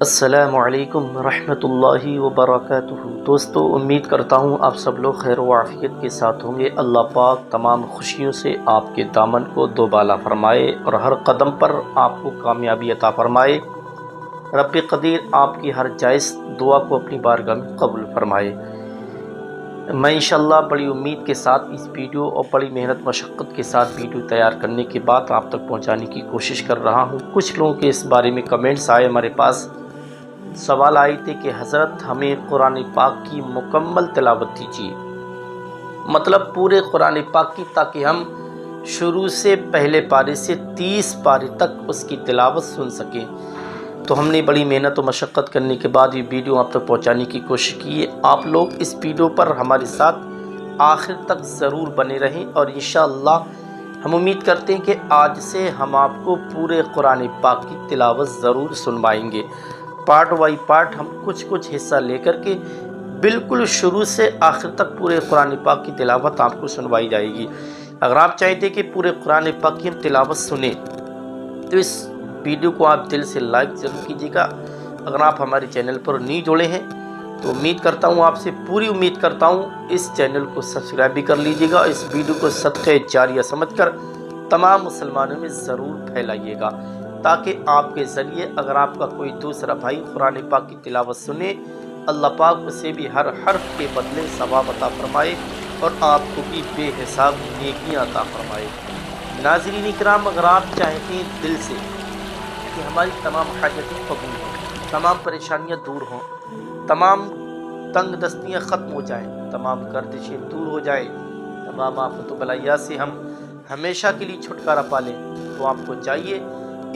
السلام علیکم ورحمۃ اللہ وبرکاتہ۔ دوستو، امید کرتا ہوں آپ سب لوگ خیر و عافیت کے ساتھ ہوں گے۔ اللہ پاک تمام خوشیوں سے آپ کے دامن کو دوبالا فرمائے اور ہر قدم پر آپ کو کامیابی عطا فرمائے۔ رب قدیر آپ کی ہر جائز دعا کو اپنی بارگاہ میں قبول فرمائے۔ میں انشاءاللہ بڑی امید کے ساتھ اس ویڈیو اور بڑی محنت مشقت کے ساتھ ویڈیو تیار کرنے کے بعد آپ تک پہنچانے کی کوشش کر رہا ہوں۔ کچھ لوگوں کے اس بارے میں کمنٹس آئے، ہمارے پاس سوال آئے تھے کہ حضرت ہمیں قرآن پاک کی مکمل تلاوت دیجیے، مطلب پورے قرآن پاک کی، تاکہ ہم شروع سے پہلے پارے سے 30 پارے تک اس کی تلاوت سن سکیں۔ تو ہم نے بڑی محنت و مشقت کرنے کے بعد یہ ویڈیو آپ تک پہنچانے کی کوشش کی ہے۔ آپ لوگ اس ویڈیو پر ہمارے ساتھ آخر تک ضرور بنے رہیں، اور انشاءاللہ ہم امید کرتے ہیں کہ آج سے ہم آپ کو پورے قرآن پاک کی تلاوت ضرور سنوائیں گے۔ پارٹ وائی پارٹ ہم کچھ حصہ لے کر کے بالکل شروع سے آخر تک پورے قرآن پاک کی تلاوت آپ کو سنوائی جائے گی۔ اگر آپ چاہتے کہ پورے قرآن پاک کی ہم تلاوت سنیں تو اس ویڈیو کو آپ دل سے لائک ضرور کیجیے گا۔ اگر آپ ہمارے چینل پر نہیں جڑے ہیں تو امید کرتا ہوں، آپ سے پوری امید کرتا ہوں، اس چینل کو سبسکرائب بھی کر لیجیے گا۔ اس ویڈیو کو صدقہ جاریہ سمجھ کر تمام مسلمانوں میں ضرور پھیلائیے گا، تاکہ آپ کے ذریعے اگر آپ کا کوئی دوسرا بھائی قرآن پاک کی تلاوت سنے، اللہ پاک اسے بھی ہر حرف کے بدلے ثواب عطا فرمائے اور آپ کو بھی بے حساب نیکیاں عطا فرمائے۔ ناظرین کرام، اگر آپ چاہتے ہیں دل سے کہ ہماری تمام حاجتیں قبول ہوں، تمام پریشانیاں دور ہوں، تمام تنگ دستیاں ختم ہو جائیں، تمام گردشیں دور ہو جائیں، تمام آفت و بلائیات سے ہم ہمیشہ کے لیے چھٹکارا پالیں، تو آپ کو چاہیے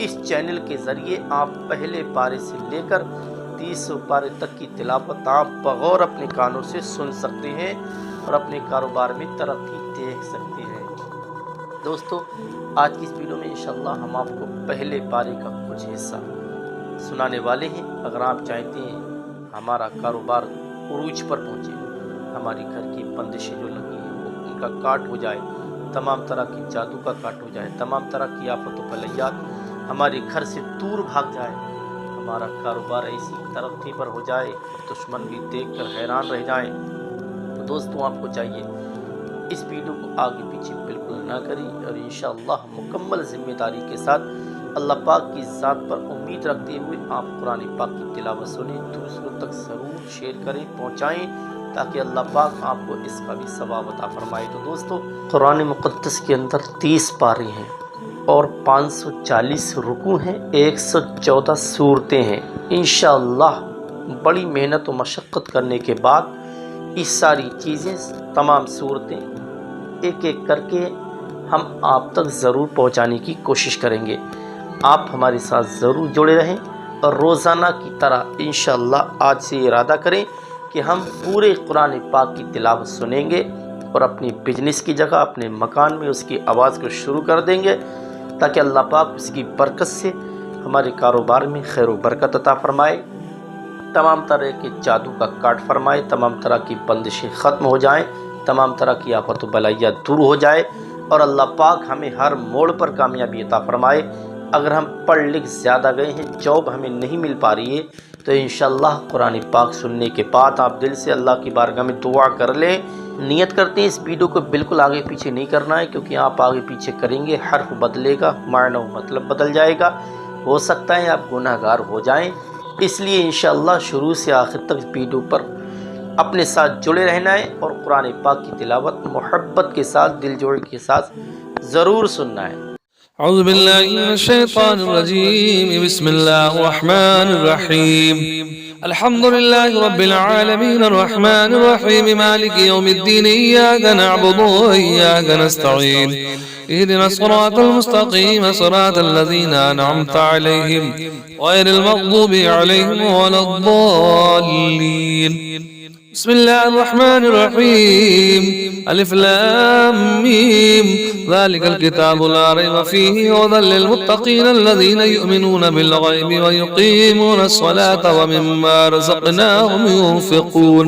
اس چینل کے ذریعے آپ پہلے پارے سے لے کر 30 پارے تک کی تلاوت آپ بغور اپنے کانوں سے سن سکتے ہیں اور اپنے کاروبار میں ترقی دیکھ سکتے ہیں۔ دوستو، آج کی اس ویڈیو میں انشاءاللہ ہم آپ کو پہلے پارے کا کچھ حصہ سنانے والے ہیں۔ اگر آپ چاہتے ہیں ہمارا کاروبار عروج پر پہنچے، ہماری گھر کی بندشیں جو لگی ہیں وہ ان کا کاٹ ہو جائے، تمام طرح کی جادو کا کاٹ ہو جائے، تمام طرح کی آفت و بلائیات ہمارے گھر سے دور بھاگ جائے، ہمارا کاروبار ایسی ترقی پر ہو جائے دشمن بھی دیکھ کر حیران رہ جائیں، تو دوستوں آپ کو چاہیے اس ویڈیو کو آگے پیچھے بالکل نہ کریں، اور انشاءاللہ مکمل ذمہ داری کے ساتھ اللہ پاک کی ذات پر امید رکھتے ہوئے آپ قرآن پاک کی تلاوت سنیں، دوسروں تک ضرور شیئر کریں، پہنچائیں، تاکہ اللہ پاک آپ کو اس کا بھی ثواب عطا فرمائے۔ تو دوستو، قرآن مقدس کے اندر 30 پارے ہیں اور 540 رکوع ہیں، 114 سورتیں ہیں۔ انشاءاللہ بڑی محنت و مشقت کرنے کے بعد یہ ساری چیزیں، تمام صورتیں ایک ایک کر کے ہم آپ تک ضرور پہنچانے کی کوشش کریں گے۔ آپ ہمارے ساتھ ضرور جڑے رہیں اور روزانہ کی طرح انشاءاللہ آج سے ارادہ کریں کہ ہم پورے قرآن پاک کی تلاوت سنیں گے اور اپنی بزنس کی جگہ اپنے مکان میں اس کی آواز کو شروع کر دیں گے، تاکہ اللہ پاک اس کی برکت سے ہمارے کاروبار میں خیر و برکت عطا فرمائے، تمام طرح کے جادو کا کاٹ فرمائے، تمام طرح کی بندشیں ختم ہو جائیں، تمام طرح کی آفت و بلائیات دور ہو جائے، اور اللہ پاک ہمیں ہر موڑ پر کامیابی عطا فرمائے۔ اگر ہم پڑھ لکھ زیادہ گئے ہیں، جاب ہمیں نہیں مل پا رہی ہے، تو انشاءاللہ قرآن پاک سننے کے بعد آپ دل سے اللہ کی بارگاہ میں دعا کر لیں۔ نیت کرتے ہیں اس ویڈیو کو بالکل آگے پیچھے نہیں کرنا ہے، کیونکہ آپ آگے پیچھے کریں گے حرف بدلے گا، معنی و مطلب بدل جائے گا، ہو سکتا ہے آپ گناہ گار ہو جائیں۔ اس لیے انشاءاللہ شروع سے آخر تک ویڈیو پر اپنے ساتھ جڑے رہنا ہے اور قرآن پاک کی تلاوت محبت کے ساتھ، دل جوڑ کے ساتھ ضرور سننا ہے۔ اعوذ باللہ من الشیطان الرجیم، بسم اللہ الرحمن الرحیم، الحمد للہ رب العالمین، الرحمن الرحیم، مالک یوم الدین، ایاک نعبد و ایاک نستعین، اهدنا الصراط المستقیم، صراط الذین انعمت علیہم غیر المغضوب علیہم ولا الضالین۔ بسم اللہ الرحمن الرحیم، الف لام میم، ذلك الكتاب لا ريب فيه هدى للمتقين الذين يؤمنون بالغيب ويقيمون الصلاة ومما رزقناهم ينفقون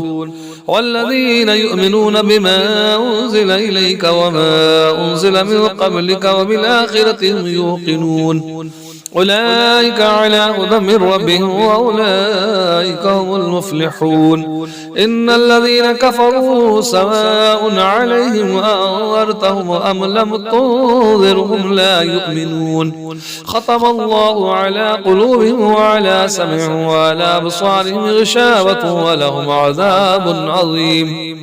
والذين يؤمنون بما أنزل إليك وما أنزل من قبلك وبالآخرة هم يوقنون أولئك على هدى من ربهم وأولئك هم المفلحون. إن الذين كفروا سواء عليهم أنذرتهم أم لم تنذرهم لا يؤمنون. ختم الله على قلوبهم وعلى سمعهم وعلى أبصارهم غشاوة ولهم عذاب عظيم.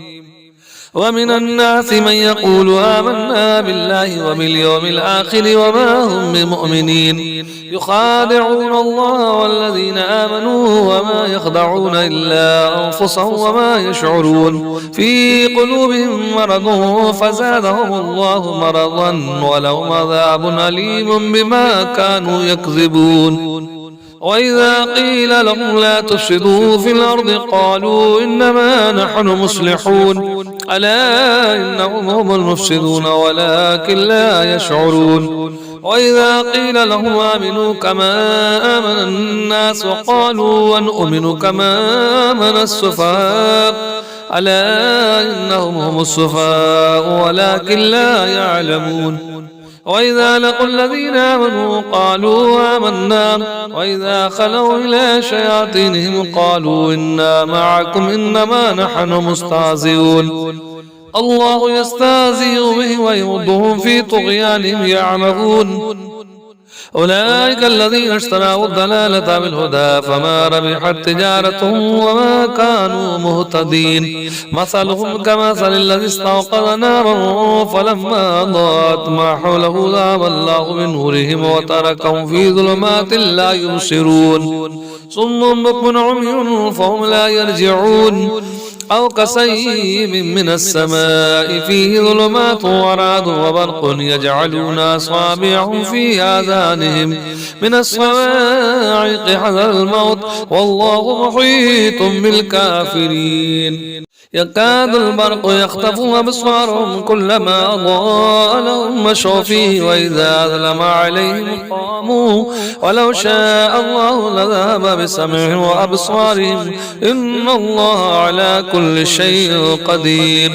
ومن الناس من يقول آمنا بالله وباليوم الآخر وما هم بمؤمنين يخادعون الله والذين آمنوا وما يخدعون إلا أنفسهم وما يشعرون. في قلوبهم مرض فزادهم الله مرضا ولهم عذاب أليم بما كانوا يكذبون. وإذا قيل لهم لا تفسدوا في الأرض قالوا إنما نحن مصلحون ألا إنهم هم المفسدون ولكن لا يشعرون. وإذا قيل لهم آمنوا كما آمن الناس قالوا ونؤمن كما آمن السفهاء ألا إنهم هم السفهاء ولكن لا يعلمون. وإذا لقوا الذين آمنوا قالوا آمنا وإذا خلوا إلى شياطينهم قالوا إنا معكم إنما نحن مستهزئون. الله يستهزئ بهم ويمدهم في طغيانهم يعمهون. أولئك الذين اشتروا الضلالة بالهدى فما ربحت تجارتهم وما كانوا مهتدين. مثلهم كمثل الذي استوقد نارا فلما أضاءت ما حوله ذهب الله بنورهم وتركهم في ظلمات لا يبصرون. صم بكم عمي فهم لا يرجعون. أو كصيب من السماء فيه ظلمات ورعد وبرق يجعلون أصابعهم في آذانهم من الصواعق حذر الموت والله محيط بالكافرين. يكاد البرق يخطف أبصارهم كلما أضاء لهم مشوا فيه وإذا أظلم عليهم قاموا ولو شاء الله لذهب بسمعهم وأبصارهم إن الله على كل شيء قدير.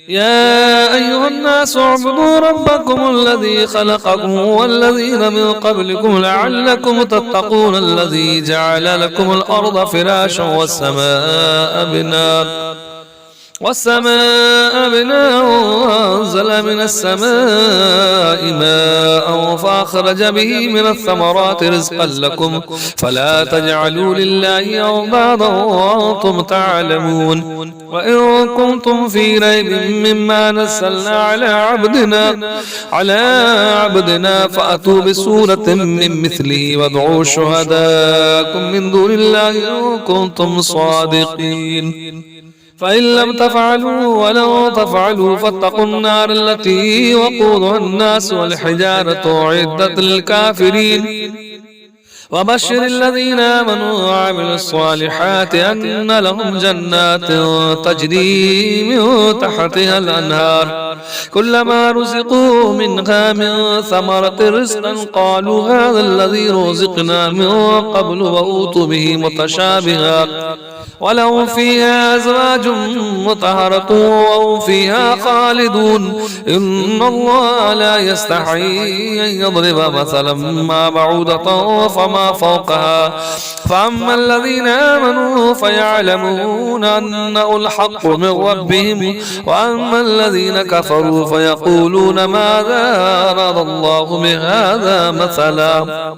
يا أيها الناس اعبدوا ربكم الذي خلقكم والذين من قبلكم لعلكم تتقون الذي جعل لكم الأرض فراشا والسماء بناء وأنزل من السماء ماء فأخرج به من الثمرات رزقا لكم فلا تجعلوا لله أندادا وأنتم تعلمون. وإن كنتم في ريب مما نزلنا على عبدنا فأتوا بسورة من مثله وادعوا شهداءكم من دون الله إن كنتم صادقين. فإن لم تفعلوا ولو تفعلوا فاتقوا النار التي وقودها الناس والحجارة أعدت للكافرين. وبشر الذين آمنوا وعملوا الصالحات أن لهم جنات تجري من تحتها الأنهار كلما رزقوا منها من ثمرة رزقا قالوا هذا الذي رزقنا من قبل وأوتوا به متشابها ولهم فيها أزواج مطهرة وهم فيها خالدون. إن الله لا يستحيي أن يضرب مثلا ما بعوضة فما فوقها فأما الذين آمنوا فيعلمون أنه الحق من ربهم وأما الذين كفروا فيقولون ماذا أراد الله بهذا مثلا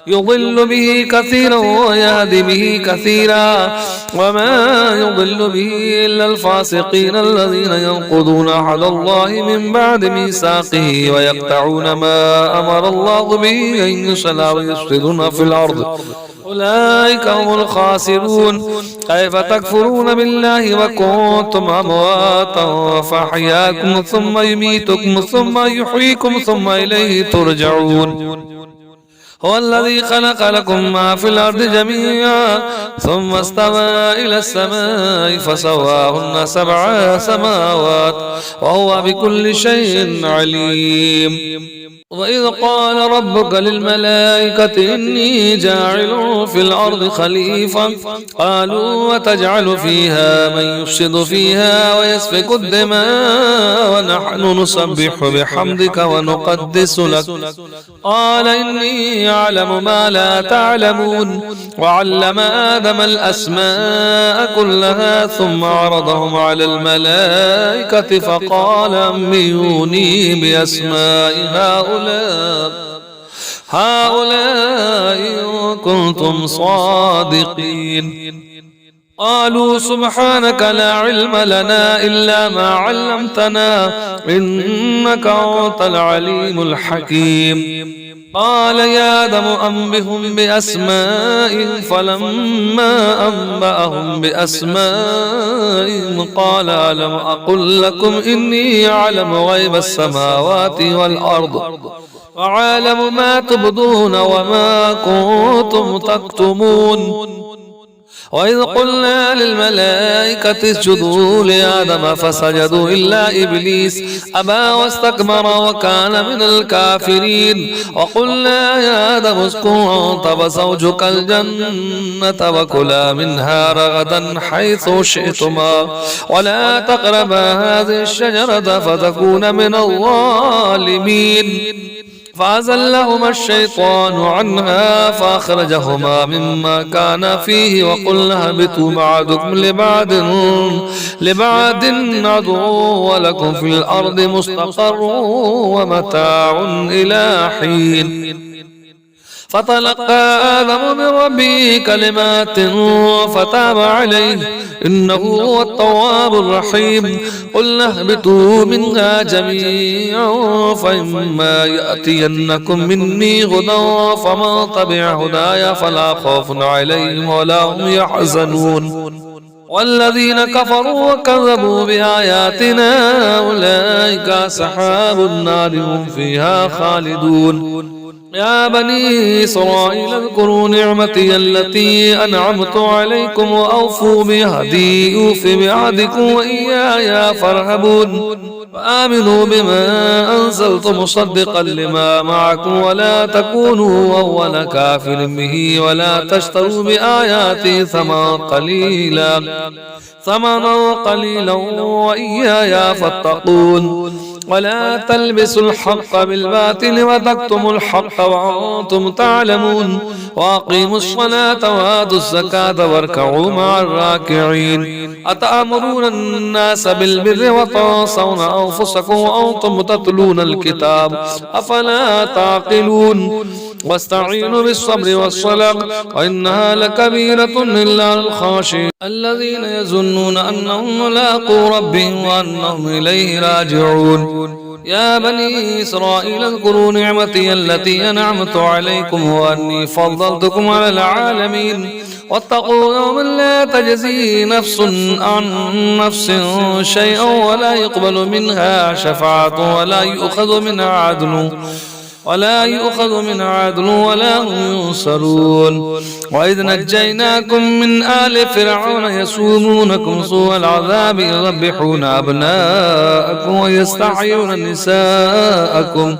يضل به كثيرا ويهدي به كثيرا وما يضل به إلا الفاسقين الذين ينقضون عهد الله من بعد ميثاقه ويقطعون ما أمر الله به أن يصل ويفسدون في الأرض أولئك هم الخاسرون. كيف تكفرون بالله وكنتم أمواتا فأحياكم ثم يميتكم ثم يحييكم ثم إليه ترجعون. هو الذي خلق لكم ما في الأرض جميعا ثم استوى إلى السماء فسواهن 7 سماوات وهو بكل شيء عليم. وإذ قال ربك للملائكة إني جاعل في الأرض خليفة قالوا وتجعل فيها من يفسد فيها ويسفك الدماء ونحن نسبح بحمدك ونقدس لك قال إني أعلم ما لا تعلمون وعلم آدم الأسماء كلها ثم عرضهم على الملائكة فقال أنبئوني بأسماء هؤلاء إن كنتم صادقين قالوا سبحانك لا علم لنا إلا ما علمتنا إنك أنت العليم الحكيم قال يا آدم أنبئهم بأسمائهم فلما أنبأهم بأسمائهم قال ألم أقل لكم إني أعلم غيب السماوات والأرض وعالم ما تبدون وما كنتم تكتمون وإذ قلنا للملائكة اسجدوا لآدم فسجدوا إلا إبليس أبى واستكبر وكان من الكافرين وقلنا يا آدم اسكن أنت وزوجك الجنة وكلا منها رغدا حيث شئتما ولا تقربا هذه الشجرة فتكونا من الظالمين فأزلهما الشيطان عنها فأخرجهما مما كان فيه وقلنا اهبطوا بعضكم لبعض عدو ولكم في الأرض مستقر ومتاع إلى حين فتلقى آدم من ربه كلمات فتاب عليه إنه هو التواب الرحيم قلنا اهبطوا منها جميعا فإما يأتينكم مني هدى فمن تبع هداي فلا خوف عليهم ولا هم يحزنون والذين كفروا وكذبوا بآياتنا أولئك أصحاب النار هم فيها خالدون يا بني إسرائيل اذكروا نعمتي التي أنعمت عليكم وأوفوا بعهدي أوف بعهدكم وإياي فارهبون فآمنوا بما أنزلت مصدقا لما معكم ولا تكونوا أول كافر به ولا تشتروا بآياتي ثمنا قليلا وإياي فاتقون ولا تلبسوا الحق بالباطل وتكتموا الحق وأنتم تعلمون وأقيموا الصلاة وآتوا الزكاة واركعوا مع الراكعين أتأمرون الناس بالبر وتنسون أنفسكم وأنتم تتلون الكتاب أفلا تعقلون واستعينوا بالصبر والصلاة وإنها لكبيرة إلا الخاشعين الذين يظنون أنهم ملاقو ربهم وأنهم إليه راجعون يا بني إسرائيل اذكروا نعمتي التي أنعمت عليكم وأني فضلتكم على العالمين واتقوا يوما لا تجزي نفس عن نفس شيئا ولا يقبل منها شفاعة ولا يؤخذ منها عدل ولا هم ينصرون وإذ نجيناكم من آل فرعون يسومونكم سوء العذاب يذبحون أبناءكم ويستحيون نساءكم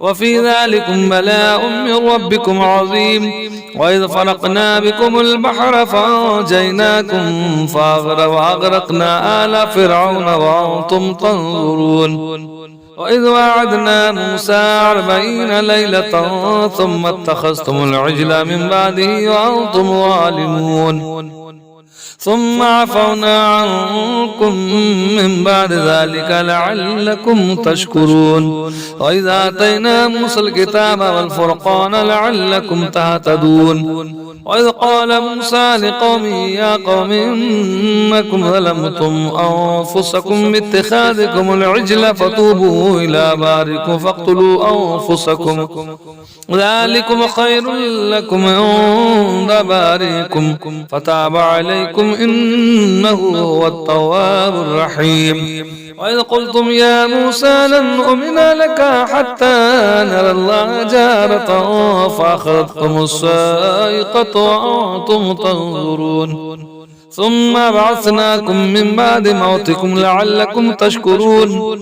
وفي ذلكم بلاء من ربكم عظيم وإذ فرقنا بكم البحر فأنجيناكم وأغرقنا آل فرعون وأنتم تنظرون وإذ وعدنا موسى 40 ليلة ثم اتخذتم العجل من بعده وأنتم ظالمون ثم عفونا عنكم من بعد ذلك لعلكم تشكرون وإذا آتينا موسى الكتاب والفرقان لعلكم تهتدون وإذ قال موسى لقومه يا قوم إنكم ظلمتم أنفسكم باتخاذكم العجل فتوبوا إلى بارئكم فاقتلوا أنفسكم ذلكم خير لكم عند بارئكم فتاب عليكم إنه هو التواب الرحيم وإذ قلتم يا موسى لن نؤمن لك حتى نرى الله جارة فأخذتكم الصاعقة وأنتم تنظرون ثم بعثناكم من بعد موتكم لعلكم تشكرون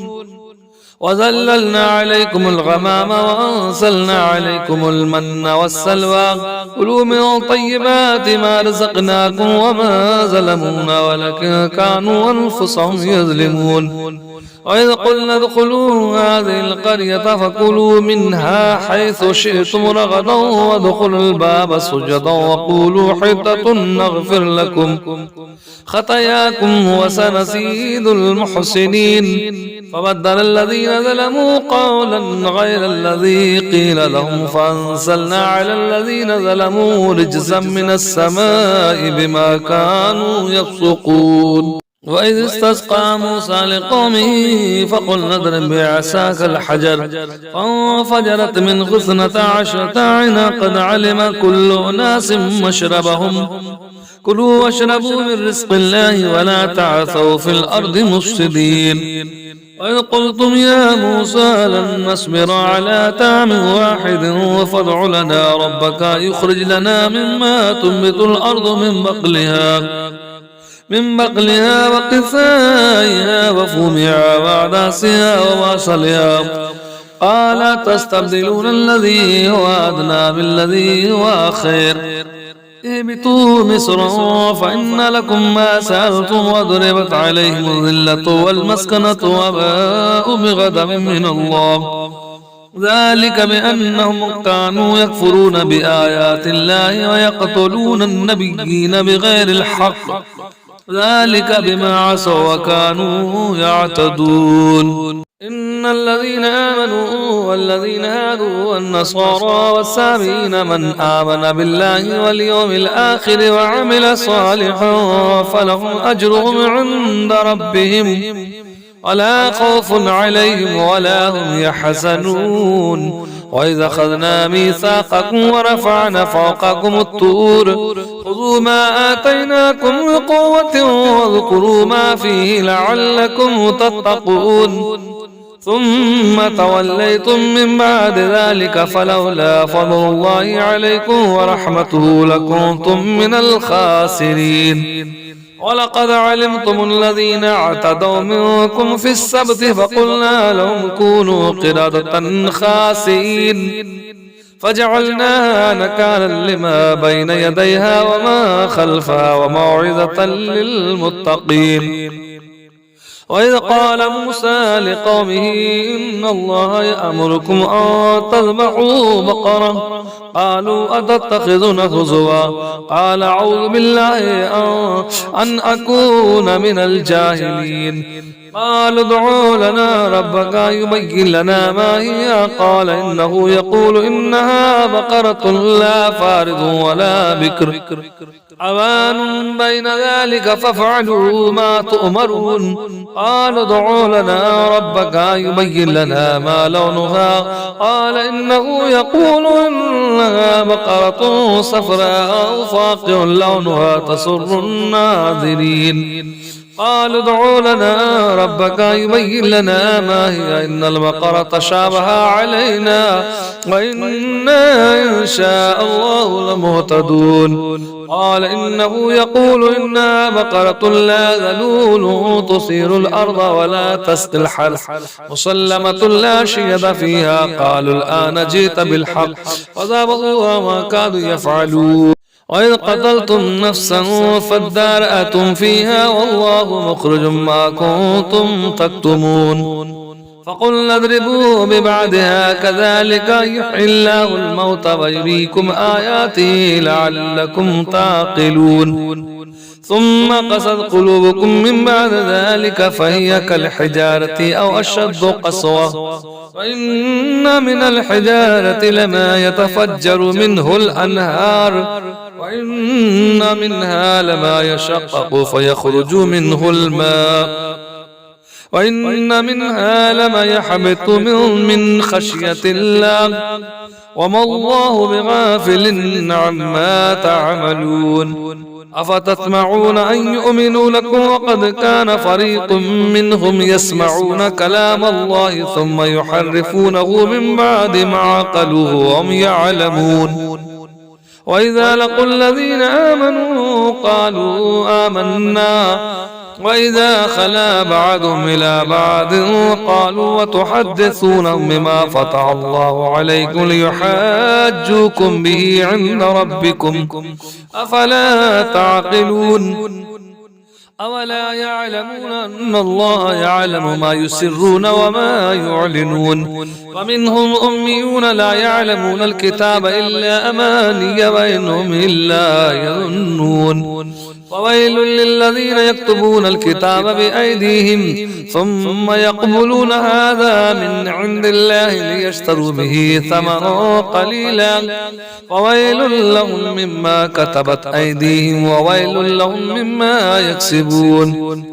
وظللنا عليكم الغمام وأنزلنا عليكم المن والسلوى كلوا من طيبات ما رزقناكم وما ظلمونا ولكن كانوا أنفسهم يظلمون وإذ قلنا ادخلوا هذه القرية فكلوا منها حيث شئتم رغدا وادخلوا الباب سجدا وقولوا حطة نغفر لكم خطاياكم وسنزيد المحسنين فبدل الذين ظلموا قولا غير الذي قيل لهم فأنزلنا على الذين ظلموا رجزا من السماء بما كانوا يفسقون وإذ استسقى موسى لقومه فقلنا اضرب بعصاك الحجر فانفجرت منه 12 عينا قد علم كل أناس مشربهم كلوا واشربوا من رزق الله ولا تعثوا في الأرض مفسدين وإذ قلتم يا موسى لن نصبر على طعام واحد فادع لنا ربك يخرج لنا مما تنبت الأرض من بقلها وقثائها وفومها وعدسها وبصلها قال تستبدلون الذي هو أدنى بالذي هو خير اهبطوا مصرا فإن لكم ما سألتم وضربت عليهم الذلة والمسكنة وباءوا بغضب من الله ذلك بأنهم كانوا يكفرون بآيات الله ويقتلون النبيين بغير الحق ذلك بما عصوا وكانوا يعتدون إن الذين آمنوا والذين هادوا والنصارى والسامين من آمن بالله واليوم الآخر وعمل صالحا فلهم أجرهم عند ربهم ولا خوف عليهم ولا هم يحزنون وإذا أخذنا ميثاقكم ورفعنا فوقكم الطور خذوا ما آتيناكم بقوة واذكروا ما فيه لعلكم تتقون ثم توليتم من بعد ذلك فلولا فضل الله عليكم ورحمته لكنتم من الخاسرين ولقد علمتم الذين اعتدوا منكم في السبت فقلنا لهم كونوا قردة خاسئين فجعلناها نكالا لما بين يديها وما خلفها وموعظة للمتقين وإذ قال موسى لقومه إن الله يأمركم أن تذبحوا بقرة قالوا أتتخذنا هزوا قال أعوذ بالله أن أكون من الجاهلين قالوا ادعوا لنا ربك يبين لنا ما هي قال إنه يقول إنها بقرة لا فارض ولا بكر عوان بين ذلك فافعلوا ما تؤمرون قالوا ادعوا لنا ربك يبين لنا ما لونها قال إنه يقول إنها بقرة صفراء فاقع لونها تسر الناظرين قالوا ادعوا لنا ربك يبين لنا ما هي إن البقرة شابه علينا وإنا إن شاء الله لمهتدون قال إنه يقول إنها بقرة لا ذلول تصير الأرض ولا تسقي الحرث مسلمة لا شيد فيها قالوا الآن جئت بالحق وذابوا ما كادوا يفعلون وإذ قتلتم نفسا فادارأتم فيها والله مخرج ما كنتم تكتمون فقلنا اضربوا ببعدها كذلك يحيي الله الموت ويريكم آياته لعلكم تعقلون ثم قست قلوبكم من بعد ذلك فهي كالحجارة أو أشد قسوة وإن من الحجارة لما يتفجر منه الأنهار وإن منها لما يشقق فيخرج منه الماء وإن منها لما يحبط من خشية الله وما الله بغافل عما تعملون أفتطمعون أن يؤمنوا لكم وقد كان فريق منهم يسمعون كلام الله ثم يحرفونه من بعد ما عقلوه وهم يعلمون وإذا لقوا الذين آمنوا قالوا آمنا وإذا خلا بعضهم إلى بعض قالوا وتحدثونهم بما فتح الله عليكم ليحاجوكم به عند ربكم أفلا تعقلون أولا يعلمون أن الله يعلم ما يسرون وما يعلنون ومنهم أميون لا يعلمون الكتاب إلا أماني وإنهم إلا يظنون وويل للذين يكتبون الكتاب بأيديهم ثم يقولون هذا من عند الله ليشتروا به ثمنا قليلا وويل لهم مما كتبت أيديهم وويل لهم مما يكسبون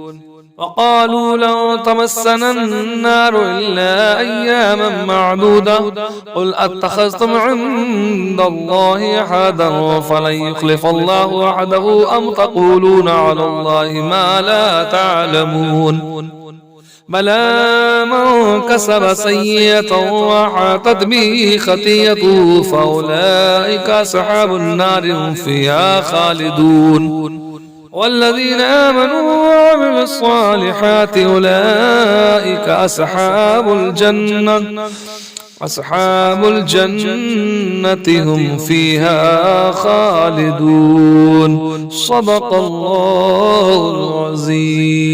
وقالوا لن تمسنا النار إلا أياما معدودة قل أتخذتم عند الله أحدا فلن يخلف الله وعده أم تقولون على الله ما لا تعلمون بلى من كسب سيئة وحاطت به خطيئته فأولئك أصحاب النار هم فيها خالدون والذين آمنوا وعملوا الصالحات أولئك أصحاب الجنة هم فيها خالدون صدق الله العظيم.